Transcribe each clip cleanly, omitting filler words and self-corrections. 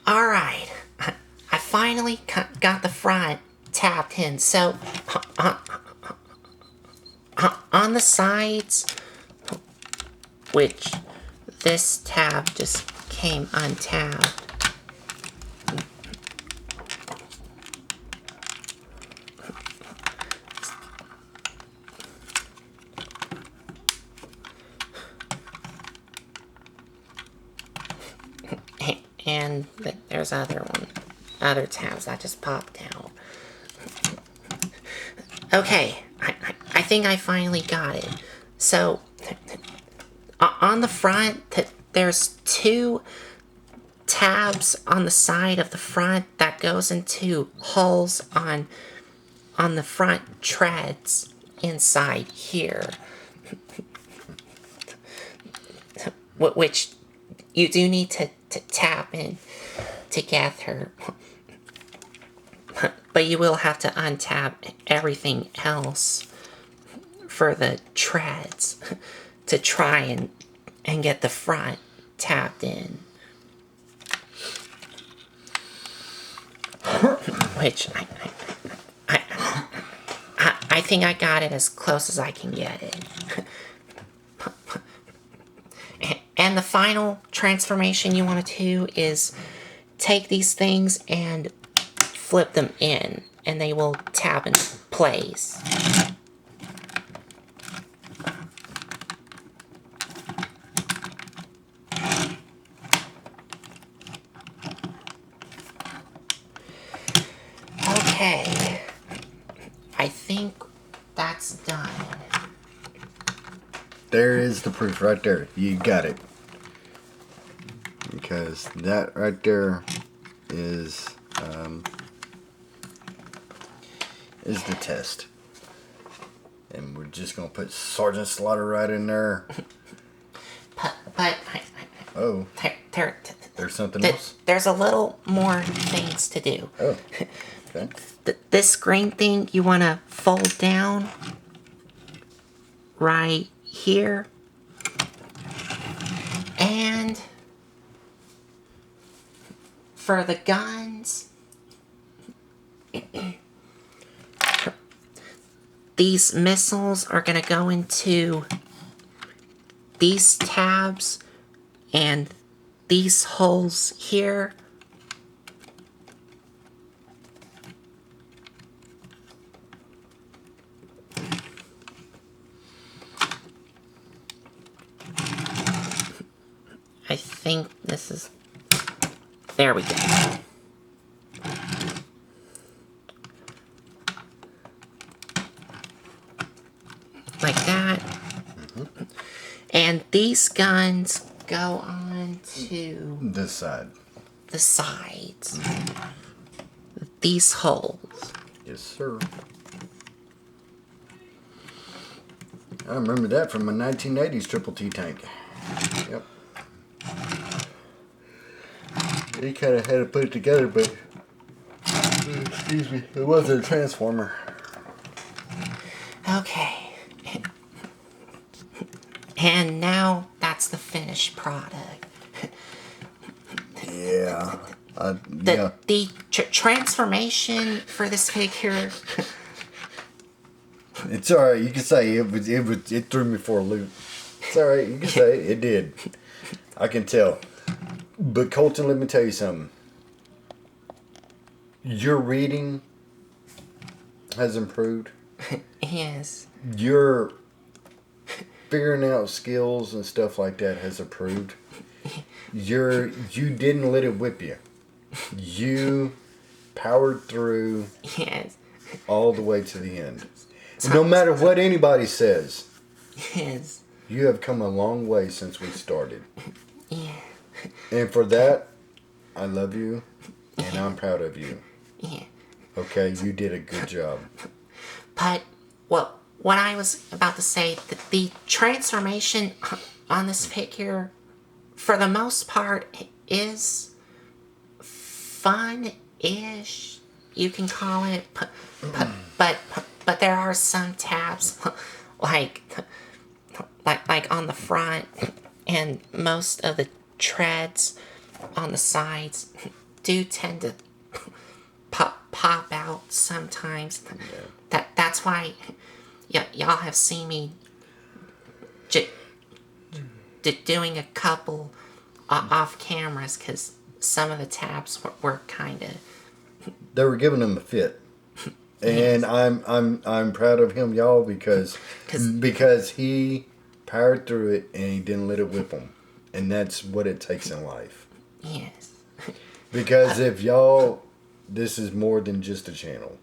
Alright, I finally got the front tapped in. So, on, on the sides, which this tab just came untapped. And there's other tabs that just popped out. Okay, I think I finally got it. So, on the front, there's two tabs on the side of the front that goes into holes on the front treads inside here. Which you do need to tap in together. But you will have to untap everything else for the treads to try and get the front tapped in. Which I think I got it as close as I can get it. And the final transformation you want to do is take these things and flip them in, and they will tap into place. Okay, I think that's done. There is the proof right there. You got it. Because that right there is the test. And we're just going to put Sergeant Slaughter right in there. But oh. There's something else? There's a little more things to do. Oh, okay. This green thing you want to fold down right here. And for the guns, these missiles are going to go into these tabs and these holes here. I think this is... There we go. Like that. Mm-hmm. And these guns go on to... this side. The sides. Mm-hmm. These holes. Yes, sir. I remember that from a 1980s Triple T tank. Yep. He kind of had to put it together, but... excuse me. It wasn't a transformer. Okay. And now that's the finished product. Yeah. The transformation for this figure... It's alright, you can say it threw me for a loop. It's alright, you can say it did. I can tell. But Colton, let me tell you something. Your reading has improved. Yes. Your figuring out skills and stuff like that has improved. You didn't let it whip you. You powered through. Yes. All the way to the end. No matter what anybody says. Yes. You have come a long way since we started. Yeah. And for that, I love you, and I'm proud of you. Yeah. Okay, you did a good job. But, well, what I was about to say, the transformation on this figure, for the most part, is fun-ish, you can call it. But there are some tabs, like on the front, and most of the treads on the sides do tend to pop out sometimes. That's why y'all have seen me doing a couple off cameras, because some of the tabs were kind of. They were giving him a fit. And Yes. I'm proud of him, y'all, because he powered through it and he didn't let it whip him, and that's what it takes in life. Yes. Because if y'all, this is more than just a channel.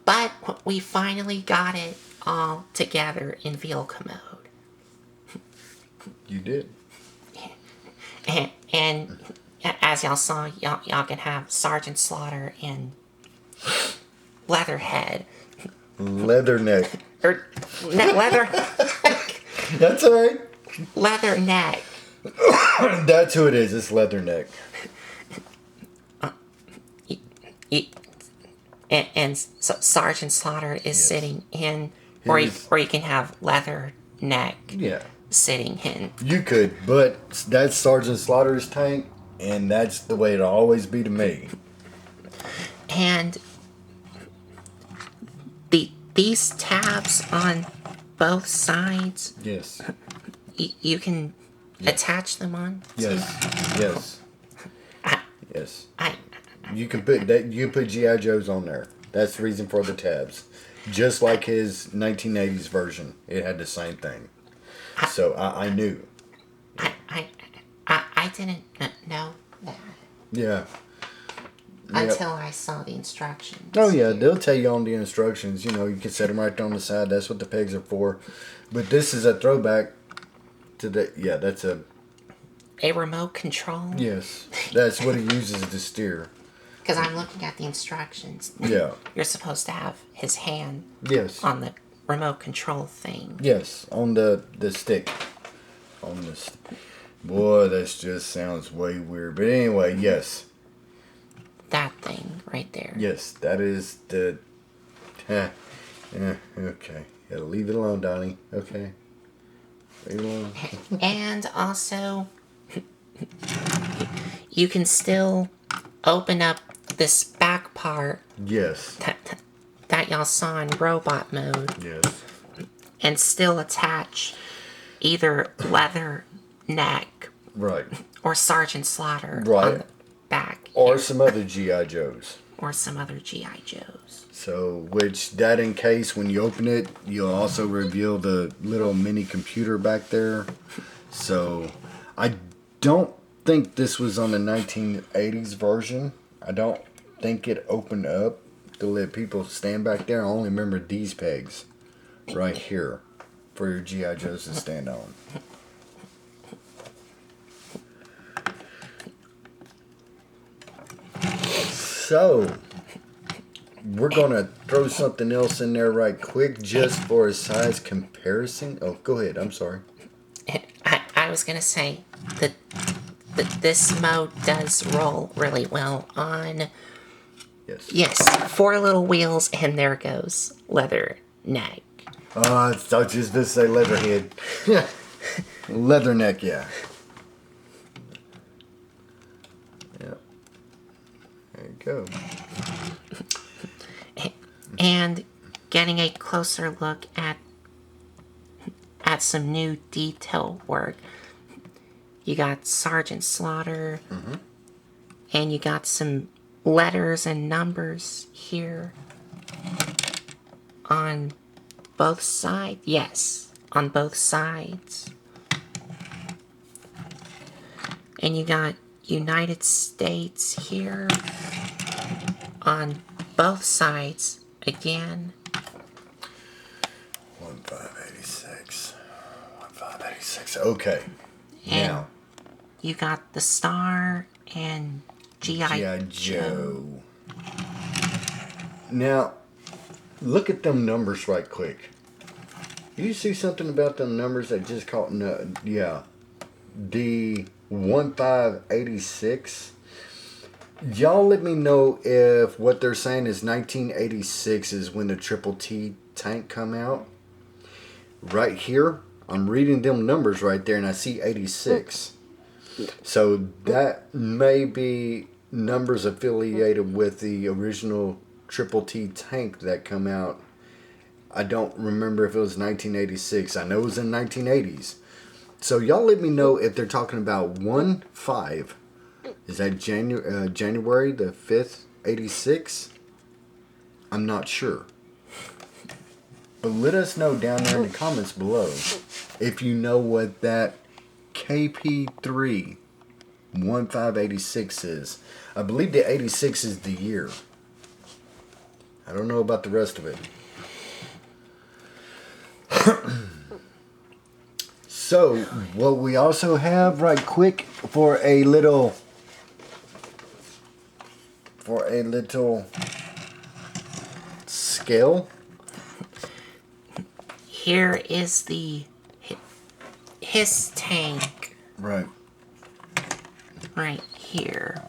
But we finally got it all together in vehicle mode. You did. And as y'all saw, y'all can have Sergeant Slaughter and Leatherhead. Leatherneck. Or leather That's all right. leather neck. That's who it is. It's Leatherneck. And Sergeant Slaughter is sitting in, or you can have Leather Neck Yeah. sitting in. You could, but that's Sergeant Slaughter's tank, and that's the way it'll always be to me. And these tabs on both sides, Yes. you can attach them on. Yes. Too. Yes. I, Yes. I, You can put that. You can put G.I. Joes on there. That's the reason for the tabs. Just like his 1980s version, it had the same thing. So I knew. I didn't know that Yeah. until I saw the instructions. Oh yeah, they'll tell you on the instructions. You know, you can set them right there on the side. That's what the pegs are for. But this is a throwback to the. Yeah, that's a. A remote control. Yes, that's what he uses to steer. Because I'm looking at the instructions. Yeah. You're supposed to have his hand Yes. on the remote control thing. Yes, on the stick. On this. Boy, this just sounds way weird. But anyway, yes. That thing right there. Yes, that is the. Yeah, okay. Yeah, leave it alone, Donnie. Okay. Leave it alone. And also, you can still open up this back part Yes. that y'all saw in robot mode Yes. and still attach either Leather Neck Right. or Sergeant Slaughter Right. on the back. Or some other G.I. Joes. Or some other G.I. Joes. So, which that in case when you open it, you'll also reveal the little mini computer back there. So, I don't think this was on the 1980s version. I don't think it opened up to let people stand back there. I only remember these pegs right here for your G.I. Joes to stand on. So, we're going to throw something else in there right quick just for a size comparison. Oh, go ahead. I'm sorry. I was going to say that this mode does roll really well on. Yes. Yes, 4 little wheels, and there goes Leather Neck. I was just to say Leatherhead. Leatherneck, yeah. Yep. There you go. And getting a closer look at some new detail work. You got Sergeant Slaughter, and you got some letters and numbers here on both sides. Yes, on both sides. And you got United States here on both sides again. 1586. 1586. Okay. And Now, you got the star and G.I. Joe. Now, look at them numbers right quick. You see something about them numbers that just caught? No, yeah. The 1586. Y'all let me know if what they're saying is 1986 is when the Triple T tank come out. Right here, I'm reading them numbers right there and I see 86. So that may be numbers affiliated with the original Triple T tank that come out. I don't remember if it was 1986. I know it was in 1980s. So y'all let me know if they're talking about 1/5. Is that January the 5th, 86? I'm not sure. But let us know down there in the comments below if you know what that KP3 1586 is. I believe the 86 is the year. I don't know about the rest of it. So, what we also have right quick for a little scale. Here is his tank Right. right here.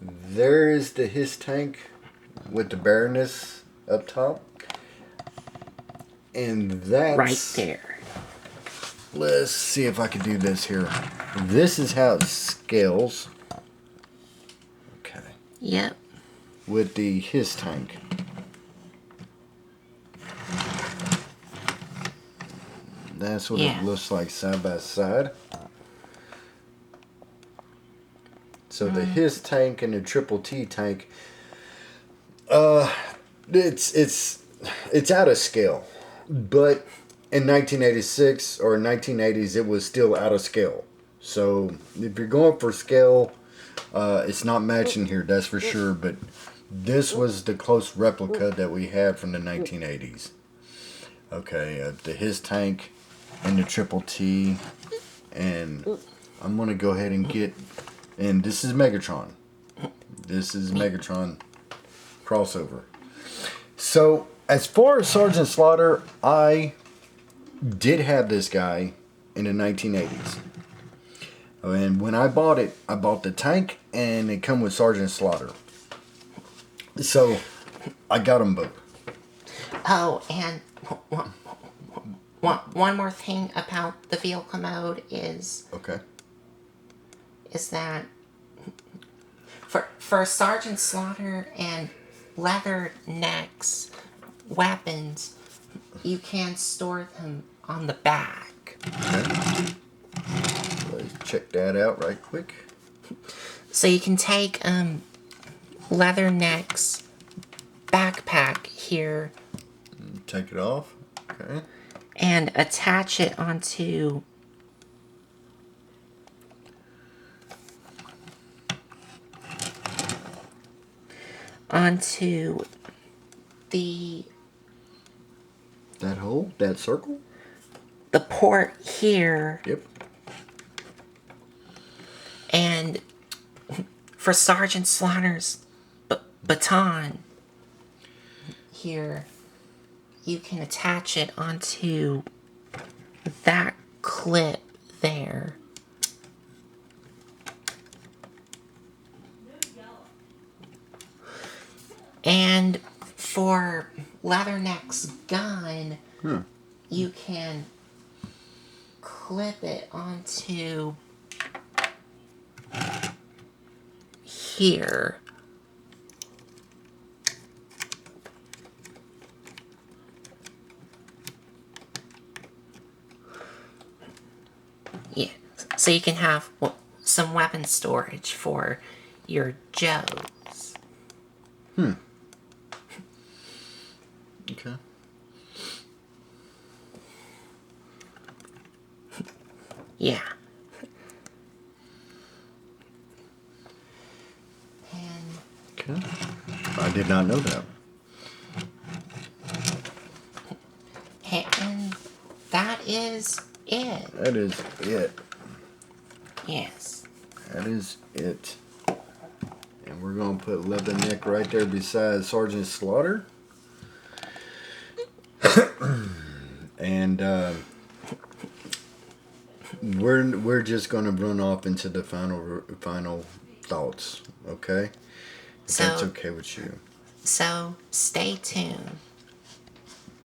There is the his tank with the Baroness up top. And that's Right there. Let's see if I can do this here. This is how it scales. Okay. Yep. With the his tank. That's what it looks like side by side. So the his tank and the Triple T tank, it's out of scale. But in 1986 or 1980s, it was still out of scale. So if you're going for scale, it's not matching here, that's for sure. But this was the close replica that we had from the 1980s. Okay, the his tank and the Triple T, and I'm gonna go ahead and get. And this is Megatron. This is Megatron crossover. So, as far as Sergeant Slaughter, I did have this guy in the 1980s. And when I bought it, I bought the tank and it come with Sergeant Slaughter. So, I got them both. Oh, and one more thing about the vehicle mode is Okay. That for Sergeant Slaughter and Leathernecks weapons, you can store them on the back. Okay. Let's check that out right quick. So you can take Leathernecks backpack here. Take it off. Okay. And attach it onto the that hole, that circle, the port here. Yep. And for Sergeant Slaughter's baton here, you can attach it onto that clip there. And for Leatherneck's gun, you can clip it onto here. Yeah, so you can have some weapon storage for your Joes. Okay. Yeah. And Okay. I did not know that. and that is it. That is it. Yes. That is it. And we're going to put Leatherneck right there beside Sergeant Slaughter. And we're just going to run off into the final thoughts, okay? If that's okay with you. So stay tuned.